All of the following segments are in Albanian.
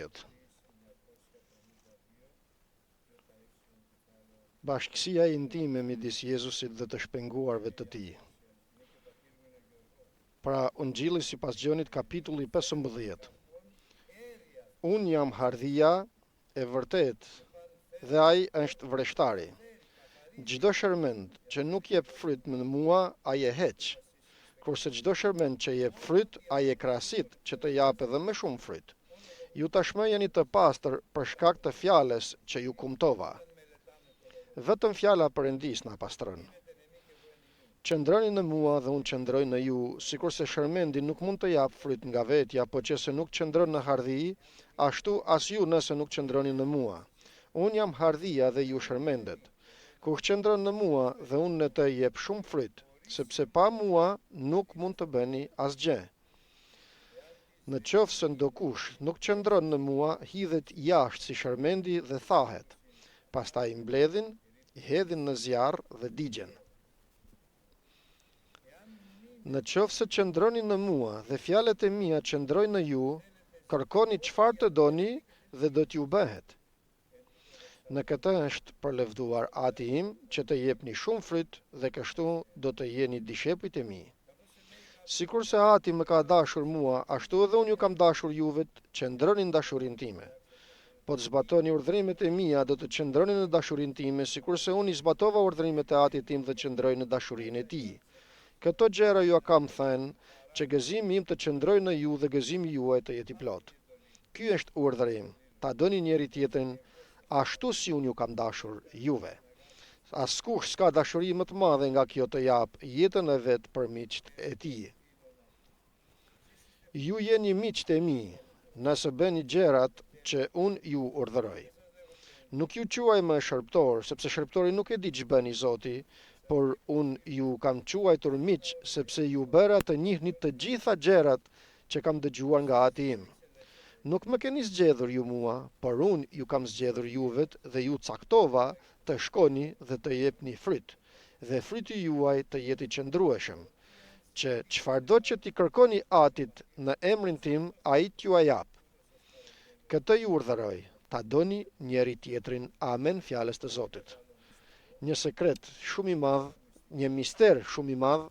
15. Bashkësia intime midis Jezusit dhe të shpenguarve të tij. Pra Ungjilli sipas Gjonit kapitulli 15. Unë jam hardhia e vërtet dhe ai është vreshtari. Çdo shërmend që nuk jep fryt në mua, ai e heq. Kurse çdo shërmend që jep fryt, ai e krahasit që të japë edhe më shumë fryt. Ju tashmë jeni të pastër për shkak të fjalës që ju kumtova. Vetëm fjala Perëndis na pastron. Qëndroni në mua dhe unë qëndroj në ju, sikurse shërmendi nuk mund të jap fryt nga vetja, po që se nuk qëndron në hardhi, ashtu as ju nëse nuk qëndroni në mua. Unë jam hardhia dhe ju shërmendet. Kush qëndron në mua dhe unë në të jep shumë fryt, sepse pa mua nuk mund të bëni asgjë. Në qoftë se ndokush nuk qëndron në mua, hidhet jashtë si shërmendi dhe thahet. Pastaj i mbledhin, i hedhin në zjarr dhe digjen. Në qoftë se qëndroni në mua dhe fjalët e mia qëndrojnë në ju, kërkoni çfarë të doni dhe do t'ju bëhet. Në këtë është përlevduar Ati im që të jepni shumë fryt dhe kështu do të jeni dishepujt e mi. Sikur se Ati më ka dashur mua, ashtu edhe unë ju kam dashur juve, qëndroni në dashurinë time. Po të zbatoni urdhrimet e mia, do të qëndroni në dashurinë time, sikur se unë i zbatova urdhrimet e Atit tim dhe qëndroj në dashurinë e tij. Këto gjëra ju kam thënë, që gëzimi im të qëndrojë në ju dhe gëzimi juaj të jetë i plot. Ky është urdhrim, ta doni njëri tjetrin ashtu si unë ju kam dashur juve. Askush s'ka dashuri më të madhe nga kjo të jap jetën e vet për miqt e tij. Ju jeni miqt e mi, nëse bëni gjërat që unë ju urdhëroj. Nuk ju quaj më shërptor, sepse shërptori nuk e di ç'bën bëni Zoti, por unë ju kam quajtur miq, sepse ju bëra të njihni të gjitha gjërat që kam dëgjuar nga Ati im. Nuk më keni zgjedhur ju mua, por unë ju kam zgjedhur juvet dhe ju caktova të shkoni dhe të jepni fryt, dhe fryti juaj të jetë i qëndrueshëm, që çfarëdo që ti kërkoni Atit në emrin tim, ai t'ju jap. Këtë ju urdhëroj, ta doni njëri tjetrin. Amen, fjalës të Zotit. Një sekret shumë i madh, një mister shumë i madh,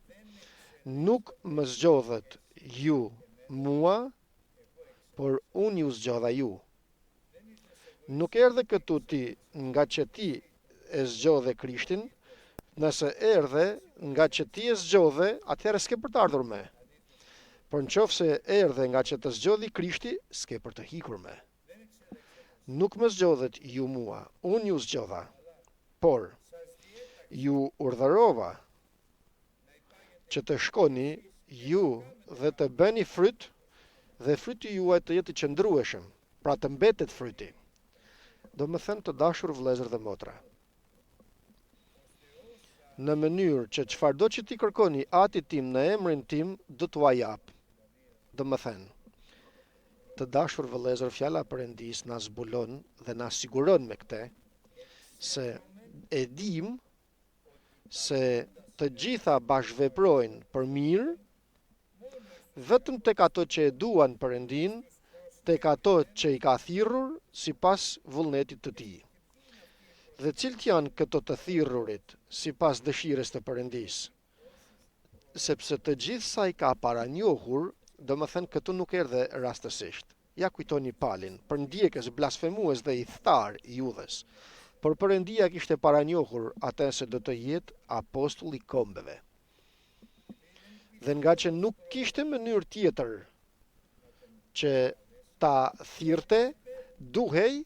nuk më zgjodhet ju mua, por unë ju zgjodha ju. Nuk erdhe këtu ti nga që ti e zgjodhe Krishtin, nëse erdhe nga që ti e zgjodhe, atëherë s'ke për të ardhur me. Por nëse erdhe nga që të zgjodhi Krishti, s'ke për të hikur me. Nuk më zgjodhet ju mua, unë ju zgjodha, por ju urdhërova që të shkoni ju dhe të bëni fryt, dhe fryti juaj të jetë i qëndrueshëm, pra të mbetet fryti. Do më thënë, të dashur vëllezër dhe motra, në mënyrë që çfarëdo që ti kërkoni Atit tim në emrin tim, do t'ua jap. Do më thënë, të dashur vëllezër, fjala Perëndis na zbulon dhe na siguron me këtë se e dim se të gjitha bashkëveprojnë për mirë, vetëm tek ato që e duan Perëndin, tek ato që i ka thirrur sipas vullnetit të tij. Dhe cilët janë këto të thirrurit sipas dëshirës të Perëndis? Sepse të gjithë sa i ka paranjohur, domethënë këtu nuk erdhe rastësisht. Ja kujtoni Palin, për ndjekës, blasfemues dhe i thtar i Judhës. Por Perëndia kishte paranjohur atë se do të jetë apostull i kombeve. Dhe nga që nuk kishte mënyrë tjetër që ta thirrte, duhej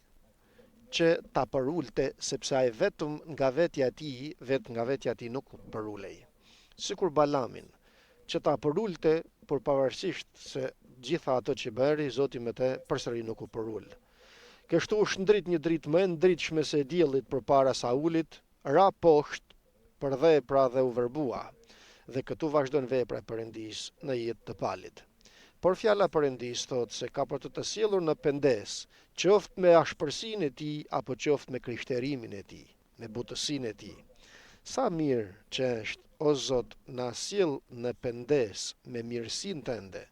që ta përulte, sepse ai vetëm nga vetja e tij nuk përulej. Sikur Balamin, që ta përulte, por pavarësisht se gjitha ato që bëri, Zoti me të përsëri nuk u përul. Kështu u shndrit një dritë më e ndritshme se diellit përpara Saulit, ra poshtë për vepra dhe u verbua. Dhe këtu vazhdon vepra e Perëndis në jetë të Palit. Por fjala Perëndis thotë se ka për të sjellur në pendes, qoftë me ashpërsinë e tij apo qoftë me krishterimin e tij, me butësinë e tij. Sa mirë që është, o Zot, na sjell në pendes me mirësinë tënde.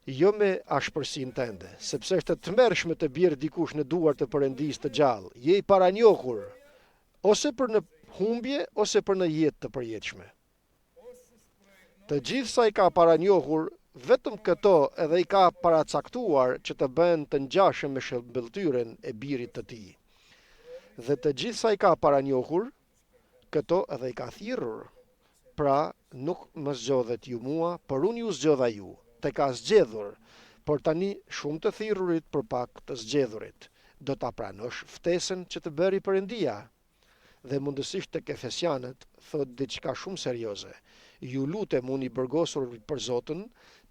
jo me ashpërsinë tënde, sepse është e tmerrshme të bjerë dikush në duar të Perëndisë të gjallë. Je i paranjohur ose për në humbje ose për në jetë të përjetshme. Të gjithë sa i ka paranjohur, vetëm këto edhe i ka paracaktuar që të bëhen të ngjashëm me shëmbëltyrën e birit të tij. Dhe të gjithë sa i ka paranjohur, këto edhe i ka thirrur. Pra nuk më zgjodhet ju mua, por unë ju zgjodha ju. Të ka zgjedhur, por tani shumë të thirrurit për pak të zgjedhurit. Do ta pranosh ftesën që të bëri Perëndia. Dhe mundësisht tek Efesianët thot diçka shumë serioze. Ju lutem unë i burgosur për Zotin,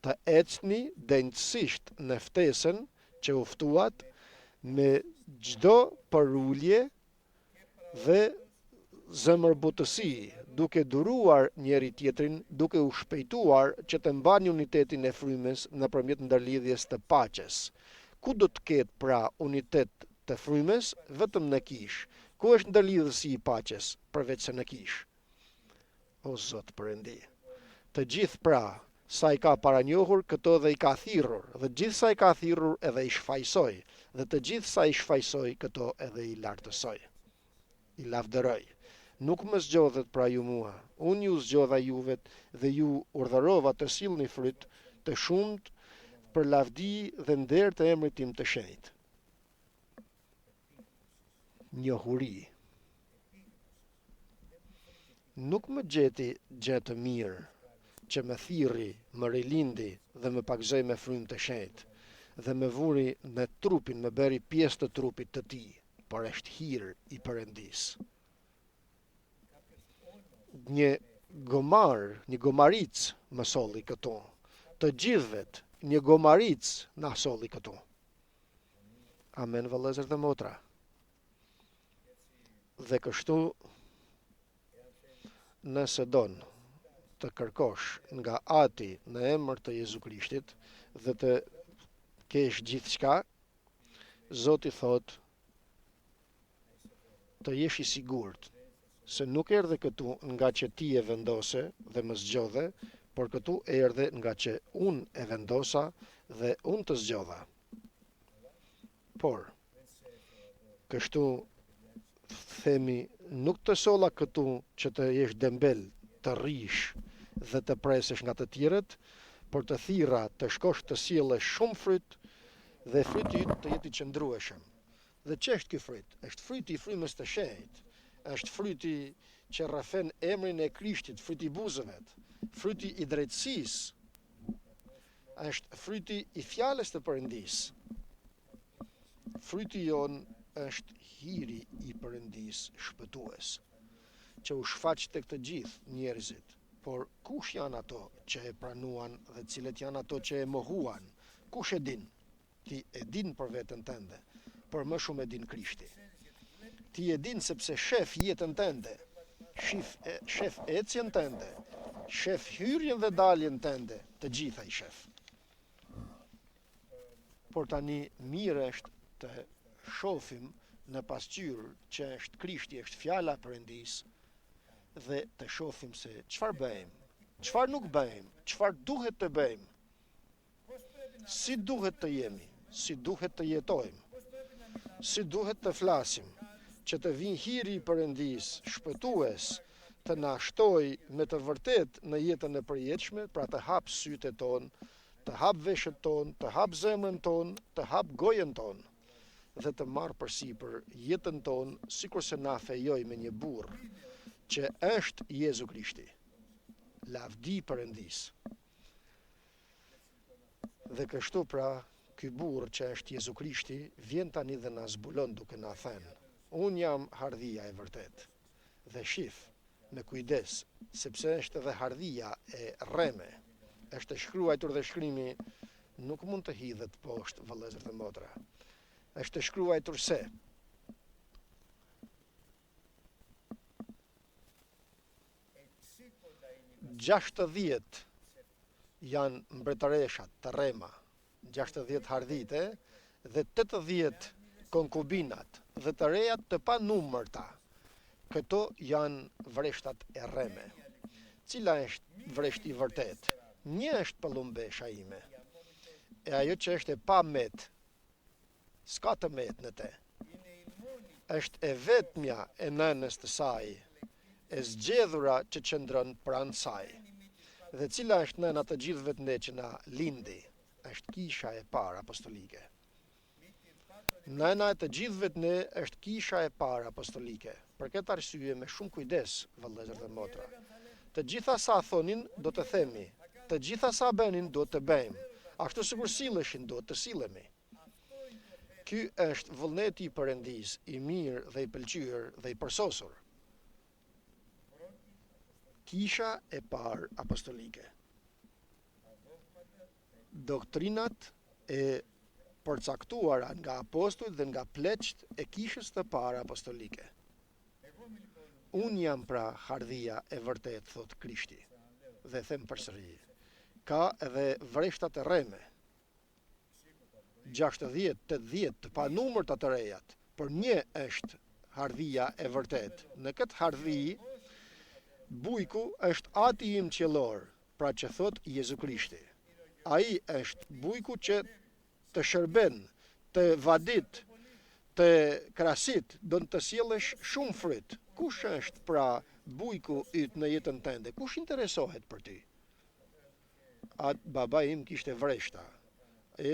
të ecni denjësisht në ftesën që u ftuat me çdo përulje dhe zemërbutësi, duke duruar njeri tjetrin, duke u shpejtuar që të mbani unitetin e frymës nëpërmjet ndërlidhjes të paqes. Ku do të ketë pra unitet të frymës? Vetëm në kish. Ku është ndërlidhësi i paqes përveç se në kish? O Zot Perëndi. Të gjithë pra, sa i ka paranjohur, këto dhe i ka thirrur, dhe gjithë sa i ka thirrur edhe i shfaqsoi, dhe të gjithë sa i shfaqsoi, këto edhe i lartësoi. I lavdëroi. Nuk më zgjodhet pra ju mua, unë ju zgjodha juve dhe ju urdhërova të sillni fryt të shumt për lavdi dhe nder të emrit tim të shenjtë. Njohuri. Nuk më gjeti gjë të mirë që më thirri, më rilindi dhe më pagzoi me frymë të shenjtë dhe më vuri në trupin, më bëri pjesë të trupit të tij, por është hir i Perëndisë. Një gomaric më solli këto. Të gjithëvet, një gomaric na solli këto. Amen, vëllezër dhe motra. Dhe kështu, nëse don të kërkosh nga Ati në emër të Jezu Krishtit dhe të kesh gjithçka, Zoti thot të jesh i sigurt se nuk erdhe këtu nga që ti e vendose dhe më zgjodhe, por këtu erdhe nga që unë e vendosa dhe unë të zgjodha. Por, kështu themi, nuk të solla këtu që të jesh dembel, të rrish dhe të presesh nga të tjerët, por të thirra të shkosh të sjellësh shumë fryt dhe fryti yt të jetë i qëndrueshëm. Dhe ç'është ky fryt? Është fryti i frymës të shenjtë. Është fryti që rrëfen emrin e Krishtit, fryti i buzëve, fryti i drejtësisë, është fryti i fjalës të Perëndisë. Fryti jon është hiri i Perëndisë shpëtues, që u shfaq tek të gjithë njerëzit. Por kush janë ato që e pranuan dhe cilët janë ato që e mohuan? Kush e din? Ti e din për veten tënde, por më shumë e din Krishti. Ti e din sepse shef jetën tënde, shef ecjen tënde, shef hyrjen dhe daljen tënde, të gjitha i shef. Por tani mirë është të shohim në pasqyrë që është Krishti, është fjala e Perëndisë dhe të shohim se çfarë bëjmë, çfarë nuk bëjmë, çfarë duhet të bëjmë, si duhet të jemi, si duhet të jetojmë, si duhet të flasim, që të vinë hiri i Perëndisë shpëtues të na shtojë me të vërtet në jetën e përjetshme, pra të hap sytë tonë, të hap veshët tonë, të hap zemrën tonë, të hap gojën tonë dhe të marrë përsipër jetën tonë sikurse na fejoj me një burr që është Jezu Krishti. Lavdi Perëndisë. Dhe kështu pra, ky burr që është Jezu Krishti vjen tani dhe na zbulon duke na thënë: unë jam hardhia e vërtet. Dhe shif me kujdes, sepse është edhe hardhia e rreme. Është shkruar dhe shkrimi nuk mund të hidhet poshtë, vëllezër dhe motra. Është shkruar se gjashtëdhjetë janë mbretëreshat të rrema, 60 hardhite dhe 80 konkubinat dhe të rejat të pa numërta. Këto janë vreshtat e rreme. Cila është vresht i vërtet? Një është pëllumbesha ime. e ajo që është e pa met, s'ka të met në te. Është e vetmja e nënës të saj, e zgjedhura që qëndron pranë saj. Dhe cila është nëna të gjithëve të ne që na lindi, është kisha e parë apostolike. Nëna e të gjithëve të ne është kisha e parë apostolike. Për këtë arsye me shumë kujdes, vëllezër dhe motra. Të gjitha sa thonin do të themi, të gjitha sa bënin do të bëjmë, ashtu sikur silleshin do të sillemi. Ky është vullneti i Perëndis, i mirë dhe i pëlqyer dhe i përsosur. Kisha e parë apostolike. Doktrinat e përcaktuara nga apostujt dhe nga pleqt e kishës të parë apostolike. Unë jam pra hardhia e vërtet, thot Krishti, dhe them përsëri. Ka edhe vreshtat e rreme, 60-80 të panumërta të rejat, por një është hardhia e vërtet. Në këtë hardhi, bujku është ati im qiellor, pra që thot Jezu Krishti. Ai është bujku që të shërben, të vadit, të krasit, do të sjellësh shumë fryt. Kush është pra bujku yt në jetën tënde? Kush interesohet për ty? Baba im kishte vreshta.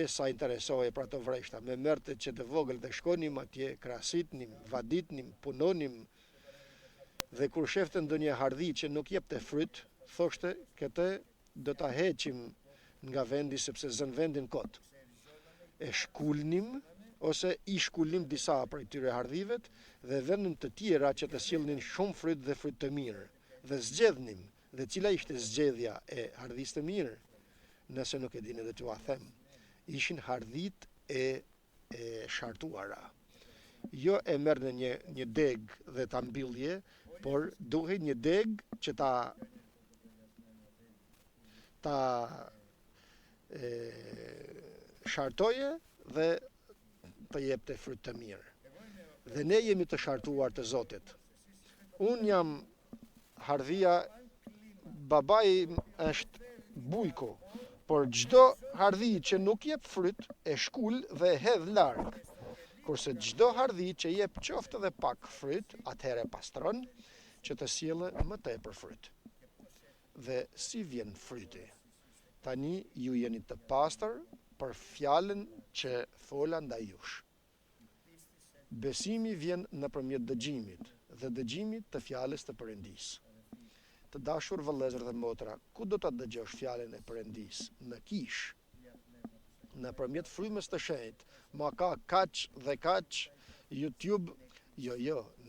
Sa interesohej për ato vreshta, me mërte që të vogël dhe shkonim atje, krasitnim, vaditnim, punonim, dhe kur shefte ndonjë hardhi që nuk jepte fryt, thoshte, këtë do ta heqim nga vendi sepse zën vendin kot. E shkulnim, ose i shkulnim disa prej tyre hardhivet, dhe vendin të tjera që të sjellnin shumë fryt dhe fryt të mirë. Dhe zgjedhnim, dhe cila ishte zgjedhja e hardhisë të mirë, nëse nuk e dini dhe t'ua them. Ishin hardhit e shartuara. Jo e merr në një deg dhe ta mbyllje, por duhej një deg që ta shartoje dhe të jepte fryt të mirë. Dhe ne jemi të shartuar të Zotit. Unë jam hardhia, babai është bujku, por çdo hardhi që nuk jep fryt e shkul dhe e hedh larg. Kurse çdo hardhi që jep qoftë edhe pak fryt, atëherë pastron që të sjellë më tepër fryt. Dhe si vjen fryti? Tani ju jeni të pastër për fjalën që fola ndaj jush. Besimi vjen nëpërmjet dëgjimit dhe dëgjimit të fjalës të Perëndis. Të dashur vëllezër dhe motra, ku do ta dëgjosh fjalën e Perëndis? Në kish. Nëpërmjet frymës të shenjtë, ma ka kaq dhe kaq YouTube. Jo,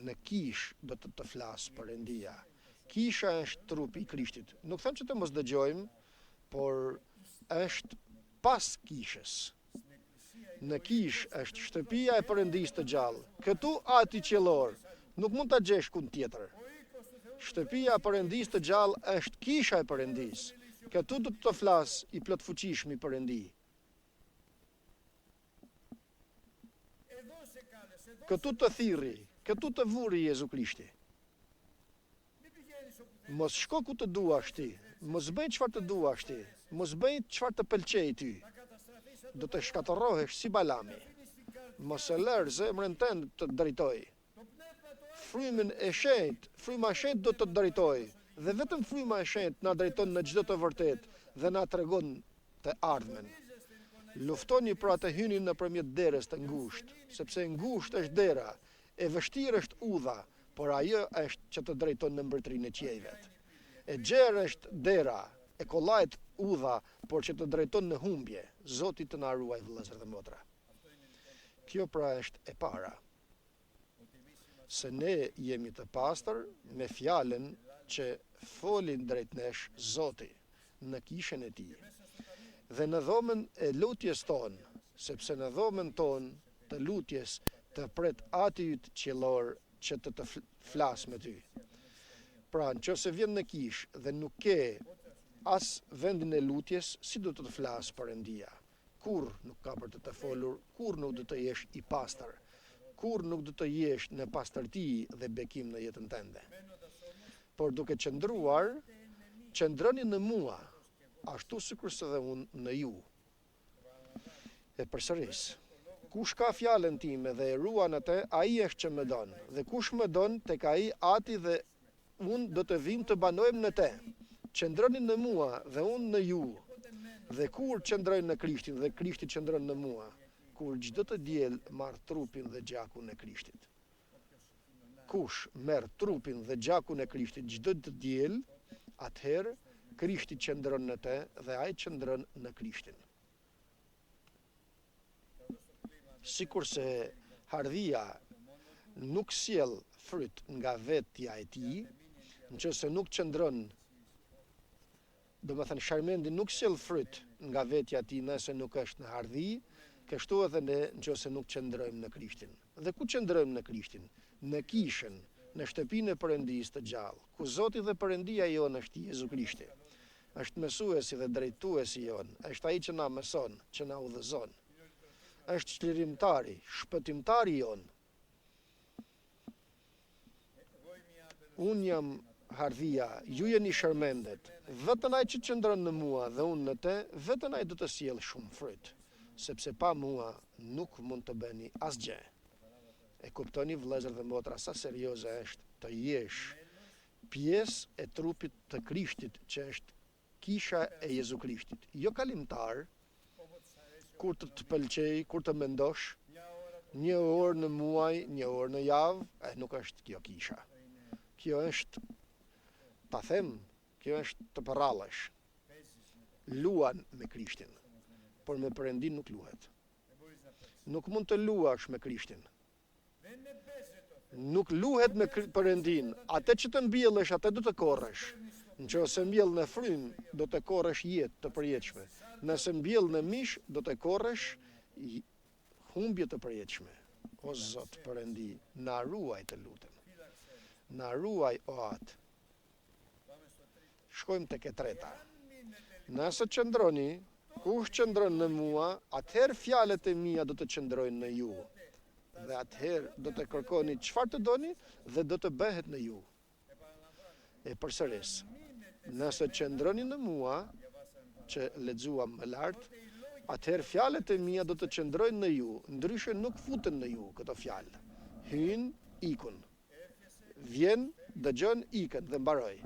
në kish do të flas Perëndia. Kisha është trupi i Krishtit. Nuk them që të mos dëgjojmë, por është pas kishës. Në kish është shtëpia e Perëndis të gjallë. Këtu ati qiellor, nuk mund ta gjesh kund tjetër. Shtëpia e Perëndis të gjallë është kisha e Perëndis. Këtu do të flas i plot fuqishmi Perëndi. Këtu të thirri, këtu të vuri Jezu Krishti. Mos shko ku të duash ti, mos bëj çfarë të duash ti, mos bëj çfarë të pëlqej ty. Do të shkatërrohesh si Balami. Mos e lër zemrën tënde të drejtoj. Frymën e shenjtë, fryma e shenjtë do të drejtojë, dhe vetëm fryma e shenjtë na drejton në çdo të vërtetë dhe na tregon të ardhmen. Luftoni pra të hyni nëpërmjet derës të ngushtë, sepse ngushtë është dera, e vështirë është udha, por ajo është që të drejton në mbretërinë e qiejve. E gjerë është dera, e kollajt udha, por që të drejton në humbje. Zoti të na ruaj vëllezër dhe motra. Kjo pra është e para. Se ne jemi të pastër me fjalën që folin drejt nesh Zoti në kishën e tij. Dhe në dhomën e lutjes tonë, sepse në dhomën tonë të lutjes të pret ati yt qiellor që të flas me ty. Pra, nëse vjen në kishë dhe nuk ke as vendin e lutjes, si do të flas Perëndia? Kur nuk ka për të folur, kur nuk do të jesh i pastër, kur nuk do të jesh në pastërti dhe bekim në jetën tënde. Por duke qëndruar, qëndroni në mua, ashtu sikurse dhe unë në ju. E përsëris, kush ka fjalën time dhe e ruan atë, ai është që më don, dhe kush më don, tek ai ati dhe unë do të vim të banojmë në te. Qëndroni në mua dhe unë në ju. Dhe kur qëndrojnë në Krishtin dhe Krishti qëndron në mua, kur çdo të diel marr trupin dhe gjakun e Krishtit. Kush merr trupin dhe gjakun e Krishtit çdo të diel, atëherë Krishti qëndron në te dhe ai qëndron në Krishtin. Sikurse hardhia nuk sjell fryt nga vetja e tij, nëse nuk qëndron, do më thënë sharmendi nuk sjell fryt nga vetja e tij nëse nuk është në hardhi, kështu edhe ne nëse nuk qëndrojmë në Krishtin. Dhe ku qëndrojmë në Krishtin? Në kishën, në shtëpinë e Perëndisë të gjallë, ku Zoti dhe Perëndia jonë është Jezu Krishti. Është mësuesi dhe drejtuesi jonë, është ai që na mëson, që na udhëzon. Është çlirimtari, shpëtimtari jonë. Unë jam hardhia, ju jeni shërmendet, vetëm ai që qëndron në mua dhe unë në te, vetëm ai do të sjell shumë fryt, sepse pa mua nuk mund të bëni asgjë. E kuptoni vëllezër dhe motra sa serioze është të jesh pjesë e trupit të Krishtit, që është kisha e Jezu Krishtit. Jo kalimtar, kur të pëlqej, kur të mendosh, 1 orë në muaj, 1 orë në javë, nuk është kjo kisha. Kjo është, ta them, kjo është të përrallësh. Luan me Krishtin, por me Perëndin nuk luhet. Nuk mund të luash me Krishtin. Nuk luhet me Perëndin. Atë që të mbjellësh, atë do të korrësh. Nëse mbjell në frymë, do të korrësh jetë të përjetshme. Nëse mbjell në mish, do të korrësh humbje të përjetshme. O Zot Perëndi, na ruaj të lutem. Na ruaj o atë. Shkojmë tek e treta. Nëse qëndroni, kush qëndron në mua, atëherë fjalët e mia do të qëndrojnë në ju. Dhe atëherë do të kërkoni çfarë të doni dhe do të bëhet në ju. E përsëris, nëse qëndroni në mua, që lexuam më lart, atëherë fjalët e mia do të qëndrojnë në ju, ndryshe nuk futen në ju këto fjalë. Hyn, ikun. Vjen, dëgjon, ikën dhe mbaroj.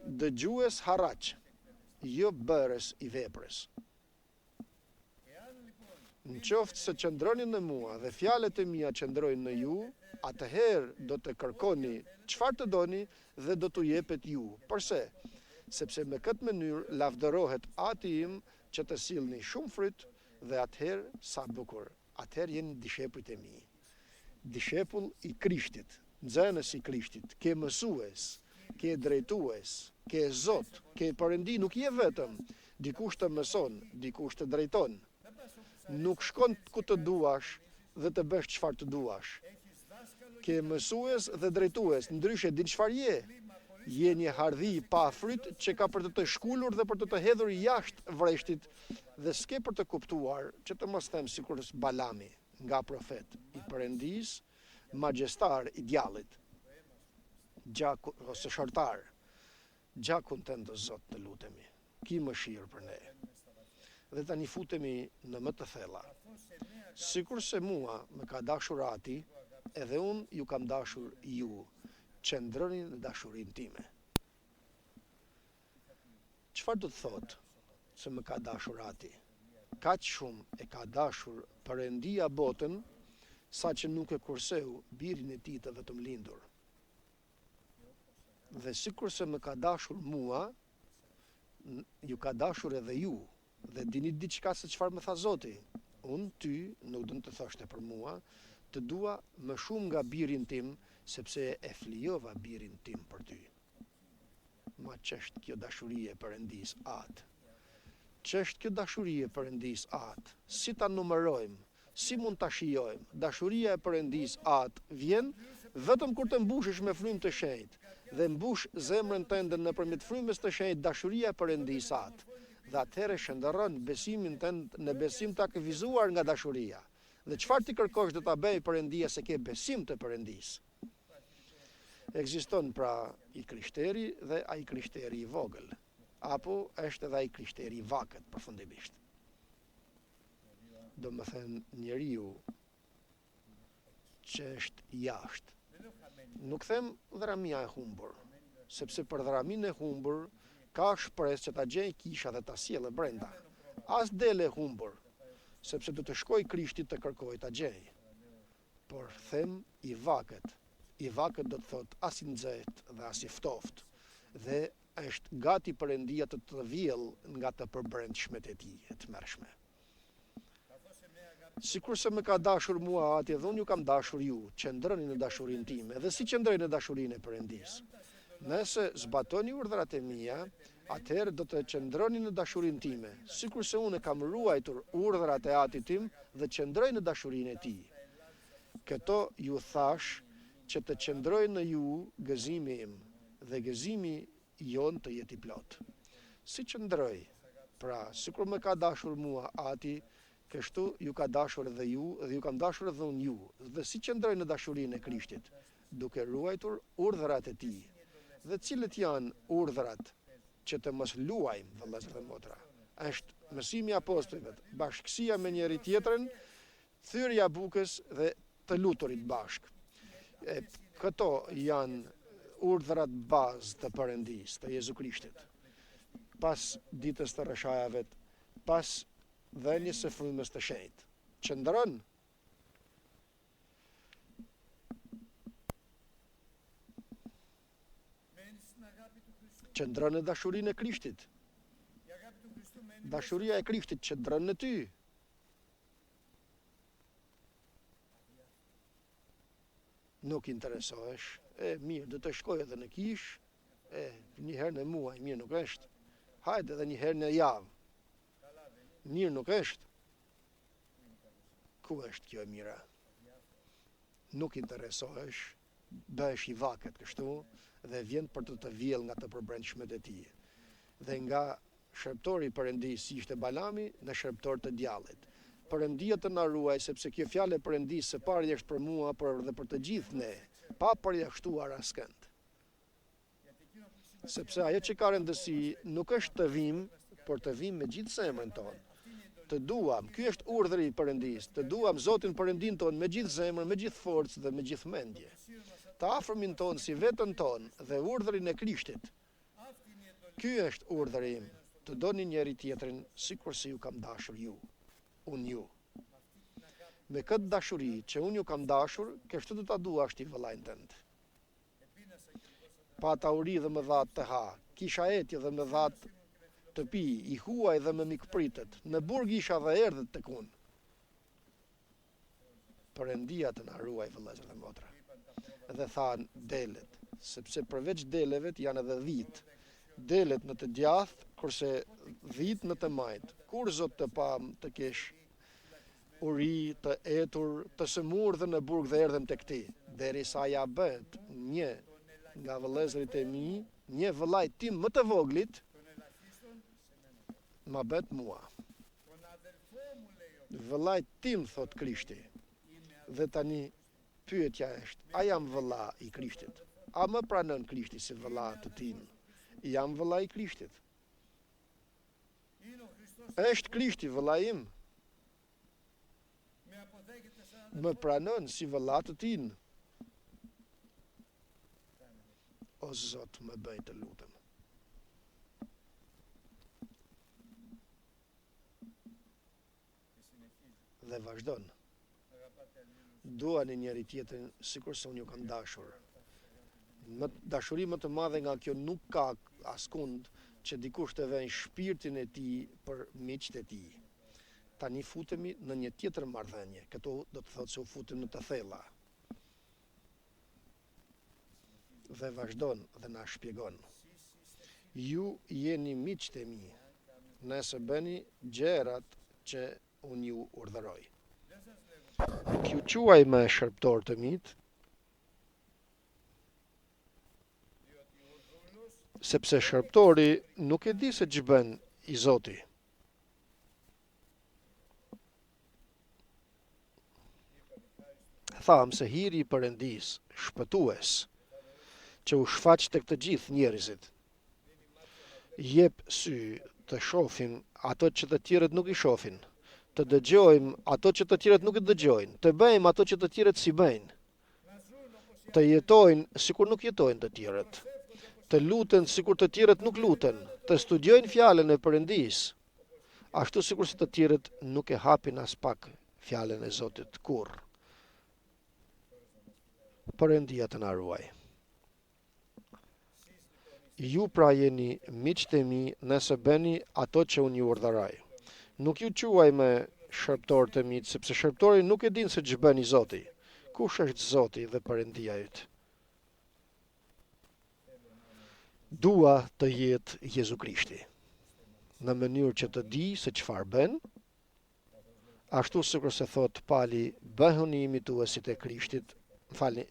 Dëgjues harraq, jo bërës i veprës. Në qoftë se qëndroni në mua dhe fjalët e mia qëndrojnë në ju, atëherë do të kërkoni çfarë të doni dhe do t'u jepet ju. Përse? Sepse me këtë mënyrë lavdërohet Ati im që të sillni shumë fryt dhe atëherë sa bukur. Atëherë jeni dishepujt e mi. Dishepull i Krishtit, nxënës i Krishtit, ke mësues, ke drejtues, ke Zot, ke Perëndi, nuk je vetëm. Dikush të mëson, dikush të drejton. Nuk shkon ku të duash dhe të bësh çfarë të duash. Ke mësues dhe drejtues, ndryshe din çfarë je. Je një hardhi pa fryt që ka për të shkulur dhe për të hedhur jashtë vreshtit dhe s'ke për të kuptuar, që të mos them sikur Balami, nga profet i Perëndis, magjestar i djallit, gjakun ose shortar. Gjakun tënd Zot të lutemi, ki mëshirë për ne. Dhe tani futemi në më të thella. Sikur se mua më ka dashur Ati, edhe unë ju kam dashur ju, qëndroni në dashurinë time. Çfarë do të thotë se më ka dashur Ati? Kaq shumë e ka dashur Perëndia botën, sa që nuk e kurseu birin e tij të vetëm lindur. Dhe sikur se më ka dashur mua, ju ka dashur edhe ju. Dhe dini diçka se çfarë më tha Zoti? Unë ty, nuk do të thoshte për mua, të dua më shumë nga birin tim, sepse e flijova birin tim për ty. Ma ç'është kjo dashurie Perëndis atë? Ç'është kjo dashurie Perëndis atë? Si ta numërojmë? Si mund ta shijojmë? Dashuria e Perëndis atë vjen vetëm kur të mbushesh me frymë të shenjtë dhe mbush zemrën tënde nëpërmjet frymës të shenjtë dashuria e Perëndis atë. Dhe atëherë shndërron besimin tënd në besim të akvizuar nga dashuria. Dhe çfarë ti kërkosh do ta bëj Perëndia se ke besim të Perëndis. Ekziston pra i krishteri dhe ai krishteri i vogël, apo është edhe ai krishteri i vakët përfundimisht. do më thënë njeriu që është jashtë. Nuk them dhramia e humbur, sepse për dhramin e humbur ka shpresë që ta gjej kisha dhe ta sjellë brenda. As dele e humbur, sepse do të shkoj Krishti të kërkoj ta gjej. Por them i vakët do të thot as i nxehtë dhe as i ftoftë, dhe është gati Perëndia të të vjell nga të përbrendshmet e tij e të mërshme. Sikur se më ka dashur mua Ati, edhe unë ju kam dashur ju, qëndroni në dashurinë time, dhe si qëndroj në dashurinë e Perëndisë. Nëse zbatoni urdhrat e mia, atëherë do të qëndroni në dashurinë time, sikur se unë kam ruajtur urdhrat e Atit tim dhe qëndroj në dashurinë e tij. Këto ju thash që të qëndroj në ju gëzimi im dhe gëzimi jon të jeti plot. Si qëndroj? Pra, sikur më ka dashur mua Ati, kështu ju ka dashur edhe ju, dhe ju kam dashur edhe unë ju. Dhe si qëndroj në dashurinë e Krishtit? Duke ruajtur urdhrat e tij. Dhe cilët janë urdhrat? Që të mos luajmë, vëllezër dhe motra. Është mësimi i apostujve, bashkësia me njëri tjetrin, thyrja bukës dhe të luturit bashk. Këto janë urdhrat bazë të Perëndisë, të Jezu Krishtit. Pas ditës të rëshajave, pas dhenjës së frymës të shenjtë. Qëndron? Qëndron në dashurinë e Krishtit. Dashuria e Krishtit qëndron në ty. Nuk interesohesh. Mirë, do të shkoj edhe në kish. Një herë në muaj, mirë nuk është. Hajde edhe një herë në javë. Mirë nuk është. Ku është kjo e mira? Nuk interesohesh, bëhesh i vakët kështu, dhe vjen për të vjell nga të përbrendshmet e tij. Dhe nga shërptori i Perëndisë ishte Balami në shërptor të djallit. Perëndia të na ruaj, sepse kjo fjalë e Perëndisë së pari është për mua, por dhe për të gjithë ne, pa përjashtuar askënd. Sepse ajo që ka rëndësi nuk është të vim, por të vim me gjithë zemrën tonë. Të duam, ky është urdhri i Perëndisë, të duam Zotin Perëndin tonë me gjithë zemrën, me gjithë forcë dhe me gjithë mendje. Të afërmin tonë si vetën tonë dhe urdhrin e Krishtit. Ky është urdhri im, të doni njëri tjetrin sikur se ju kam dashur ju, unë ju. Me këtë dashuri që unë ju kam dashur, kështu do ta duash ti vëllain tënd. Pata uri dhe më dhat të ha, kisha etje dhe më dhat të pi, i huaj dhe më mikpritet, në burg isha dhe erdhët tek unë. Perëndia të na ruaj, vëllezër dhe motra. Dhe than delet, sepse përveç deleve janë edhe dhit. Delet në të djathtë, kurse dhit në të majt. Kur Zot të pam të kesh uri, të etur, të sëmur dhe në burg dhe erdhem tek ti, derisa ja bëhet një nga vëllezërit e mi, një vëllaj tim më të voglit, ma bëhet mua. Vëllaj tim, thot Krishti, dhe tani pyetja është, a jam vëlla i Krishtit? A më pranon Krishti si vëlla të tim? Jam vëlla i Krishtit. Është Krishti vëlla im? Më pranon si vëlla të tin? O Zot, më bëj të lutem. Dhe vazhdon. Duani njëri tjetrin sikur se unë ju kam dashur. Dashuri më të madhe nga kjo nuk ka askund që dikush të vënë shpirtin e tij për miqtë e tij. Tani futemi në një tjetër marrëdhënie. Këto do të thotë se u futem në të thella. Dhe vazhdon dhe na shpjegon. Ju jeni miqtë e mi, nëse bëni gjërat që unë ju urdhëroj. Ju quaj me shërptor të mit, sepse shërptori nuk e di se ç'bën i Zoti. Tham se hiri i Perëndis, shpëtues, që u shfaq tek të gjithë njerëzit, jep sy të shohim ato që të tjerët nuk i shohin, të dëgjojmë ato që të tjerët nuk dëgjojnë, të bëjmë ato që të tjerët si bëjnë, të jetojnë sikur nuk jetojnë të tjerët, të luten sikur të tjerët nuk luten, të studiojnë fjalën e Perëndis, ashtu sikur se të tjerët nuk e hapin as pak fjalën e Zotit kurr. Perëndia të na ruaj. Ju pra jeni miqtë e mi nëse bëni ato që unë ju urdhëroj. Nuk ju quaj me shërptor të mitë, sepse shërptori nuk e din se ç'bën i Zoti. Kush është Zoti dhe Perëndia yt? Dua të jetë Jezu Krishti, në mënyrë që të di se çfarë bën, ashtu sikur se thot Pali, bëhuni imituesit e Krishtit,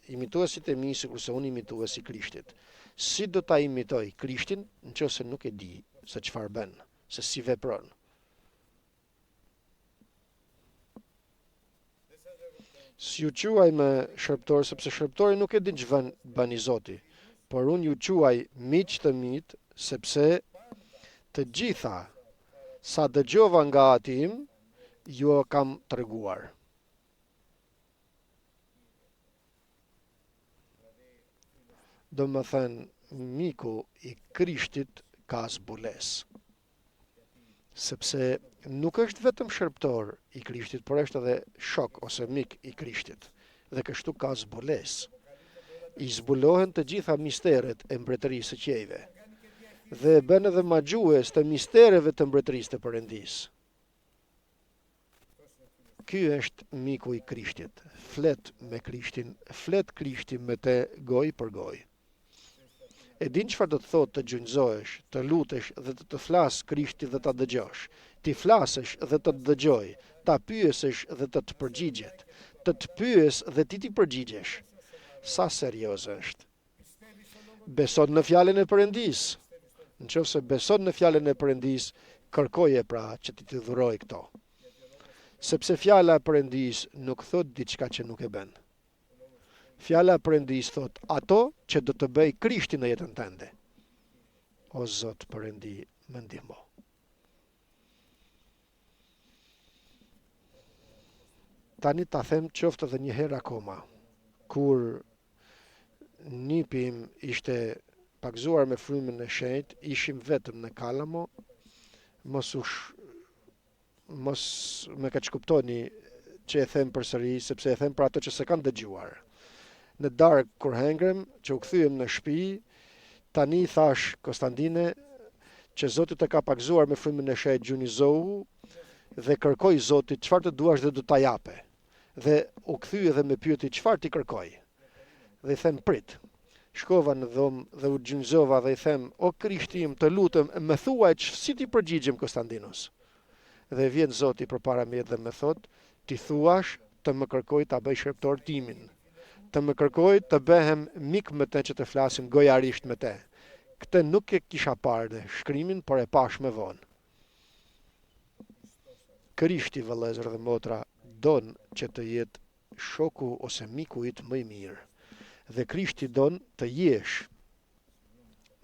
imituesit e mi sikur se unë imitues i Krishtit. Si do ta imitoj Krishtin nëse nuk e di se çfarë bën, se si vepron? Si ju quaj me shërptor, sepse shërptori nuk e din ç'bën bën i Zoti, por unë ju quaj miq të mit, sepse të gjitha sa dëgjova nga Ati im, ju kam treguar. Do më thënë, miku i Krishtit ka zbules. Sepse nuk është vetëm shërptor i Krishtit, por është edhe shok ose mik i Krishtit. Dhe kështu ka zbules. I zbulohen të gjitha misteret e mbretërisë së qiejve. Dhe bën edhe magjues të mistereve të mbretërisë të Perëndis. Ky është miku i Krishtit. Flet me Krishtin, flet Krishti me te gojë për gojë. E din çfarë do të thotë të gjunjëzohesh, të lutesh dhe të flas Krishti dhe ta dëgjosh. Ti flasësh dhe të dëgjoj, ta pyesësh dhe të përgjigjet, të pyes dhe ti përgjigjesh. Sa serioz është? Beson në fjalën e Perëndis. Nëse beson në fjalën e Perëndis, kërkoje pra që ti të dhuroj këto. Sepse fjala e Perëndis nuk thot diçka që nuk e bën. Fjala e Perëndis thot ato që do të bëj Krishti në jetën tënde. O Zot Perëndi, më ndihmo. Tani ta them qoftë edhe një herë akoma, kur nipi im ishte pagzuar me frymën e shenjtë, ishim vetëm në Kalamo, mos me kaq kuptoni që e them përsëri, sepse e them për ato që se kanë dëgjuar. Në darkë kur hengrem, që u kthyem në shtëpi, tani thash Konstantine që Zoti të ka pagzuar me frymën e shenjtë, gjunizohu dhe kërkoj Zotit çfarë të duash dhe do ta jape. Dhe u kthye dhe më pyeti çfarë ti kërkoj. Dhe i them prit. Shkova në dhomë dhe u gjunjëzova dhe i them, o Krishti im, të lutem, më thuaj si ti përgjigjem Konstantinos. Dhe vjen Zoti përpara meje dhe më thot, ti thuash të më kërkoj ta bëj shërptor timin. Të më kërkoj të bëhem mik me te që të flasim gojarisht me te. Këtë nuk e kisha parë dhe shkrimin, por e pash me vonë. Krishti, vëllezër dhe motra, don që të jetë shoku ose miku yt më i mirë. Dhe Krishti don të jesh,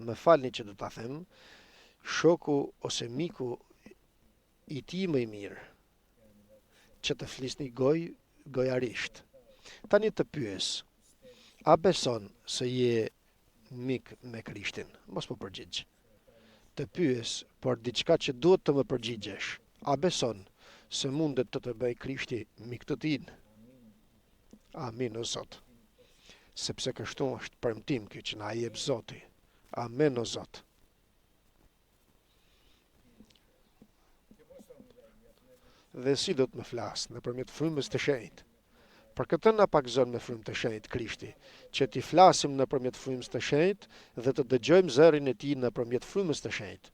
më falni që do ta them, shoku ose miku i ti më i mirë, që të flisni gojarisht. Tani të pyes, a beson se je mik me Krishtin? Mos po përgjigj. Të pyes, por diçka që duhet të më përgjigjesh, a beson se mundet të bëj Krishti mik të tin? Amin o Zot. Sepse kështu është premtim ky që na jep Zoti. Amen o Zot. Dhe si do të më flas nëpërmjet frymës të shenjtë? Për këtë na pagzon me frymë të shenjtë Krishti, që ti flasim nëpërmjet frymës të shenjtë dhe të dëgjojmë zërin e tij nëpërmjet frymës të shenjtë.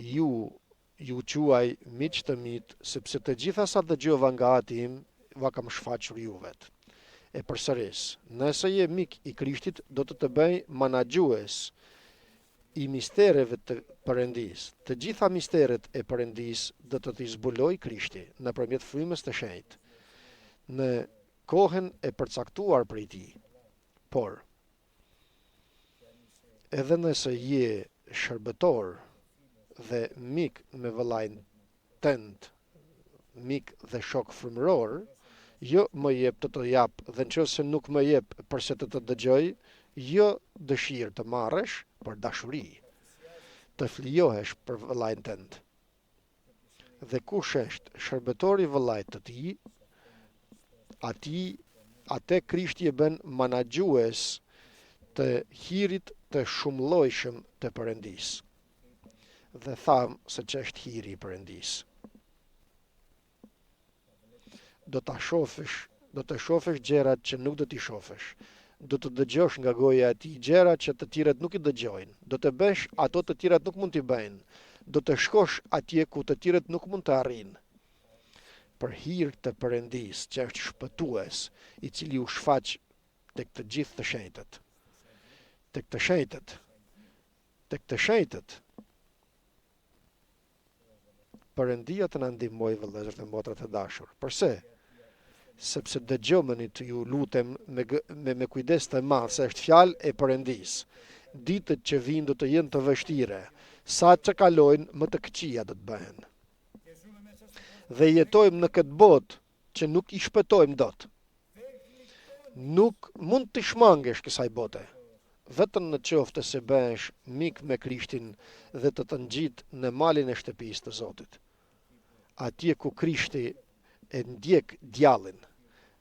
Ju quaj miq të mit, sepse të gjitha sa dëgjova nga Ati im, va kam shfaqur juvet. E përsëris, nëse je mik i Krishtit, do të bëj menaxhues i mistereve të Perëndis. Të gjitha misteret e Perëndis do të t'i zbuloj Krishti nëpërmjet frymës të shenjtë, në kohën e përcaktuar prej tij. Por, edhe nëse je shërbëtor dhe mik me vëllain tënd, mik dhe shok frymëror, jo më jep të jap, dhe nëse nuk më jep përse të dëgjoj, jo dëshirë të marrësh për dashuri, të flijohesh për vëllain tënd. Dhe kush është shërbëtori vëllait të tij, atë Krishti e bën menaxhues të hirit të shumëllojshëm të Perëndis. Dhe tham se ç'është hiri i Perëndis. Do të shohësh gjërat që nuk do t'i shohësh. Do të dëgjosh nga goja e tij gjëra që të tjerët nuk i dëgjojnë. Do të bësh ato të tjerët nuk mund t'i bëjnë. Do të shkosh atje ku të tjerët nuk mund të arrijnë. Për hir të Perëndis, që është shpëtues, i cili u shfaq tek të gjithë të shenjtët. Tek të shenjtët. Perëndia të na ndihmojë vëllezër dhe motra të dashur. Përse? Sepse dëgjomeni të ju lutem me kujdes të madh se është fjalë e Perëndis. Ditët që vijnë do të jenë të vështira, sa që kalojnë më të këqija do të bëhen. Dhe jetojmë në këtë botë që nuk i shpëtojmë dot. Nuk mund të shmangesh kësaj bote. Vetëm në qoftë se bëhesh mik me Krishtin dhe të ngjit në malin e shtëpisë të Zotit. Atje ku Krishti e ndjek djallin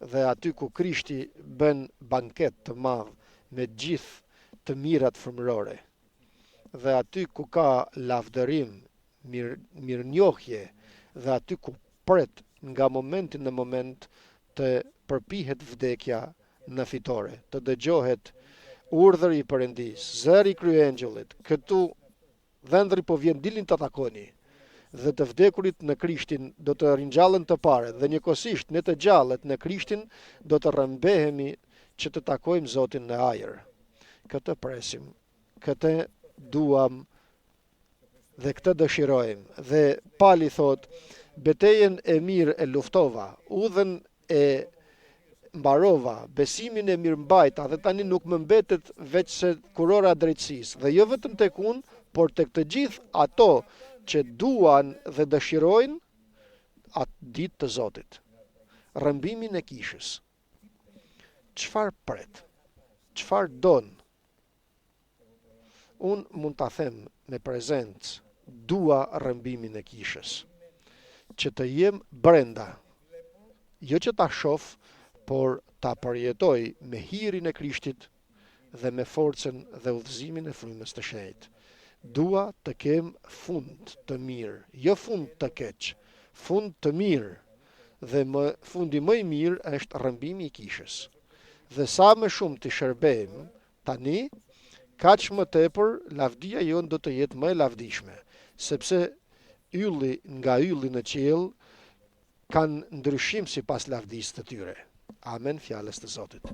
dhe aty ku Krishti bën banket të madh me gjithë të mirat frymërore. Dhe aty ku ka lavdërim, mirënjohje dhe aty ku pret nga momenti në moment të përpihet vdekja në fitore, të dëgjohet urdhri i Perëndis, zëri i kryengjullit, këtu dhëndri po vjen dilin të takoni, dhe të vdekurit në Krishtin do të ringjallen të pare, dhe njëkohësisht ne të gjallët në Krishtin do të rrëmbehemi që të takojmë Zotin në ajër. Këtë presim, këtë duam dhe këtë dëshirojmë. Dhe Pali thot, betejën e mirë e luftova, udhën e mbarova, besimin e mirë mbajta, dhe tani nuk më mbetet veç se kurora drejtësisë, dhe jo vetëm tek unë, por tek të gjithë ato që duan dhe dëshirojnë atë ditë të Zotit. Rrëmbimin e kishës. Çfarë pret? Çfarë don? Unë mund ta them me prezencë, dua rrëmbimin e kishës. Që të jem brenda. Jo që ta shoh, por ta përjetoj me hirin e Krishtit dhe me forcën dhe udhëzimin e frymës të shenjtë. Dua të kem fund të mirë, jo fund të keq, fund të mirë, dhe fundi më i mirë është rrëmbimi i kishës. Dhe sa më shumë të shërbejmë tani, kaq më tepër lavdia jonë do të jetë më e lavdishme, sepse ylli nga ylli në qiell kanë ndryshim sipas lavdisë të tyre. Amen, fjalës të Zotit.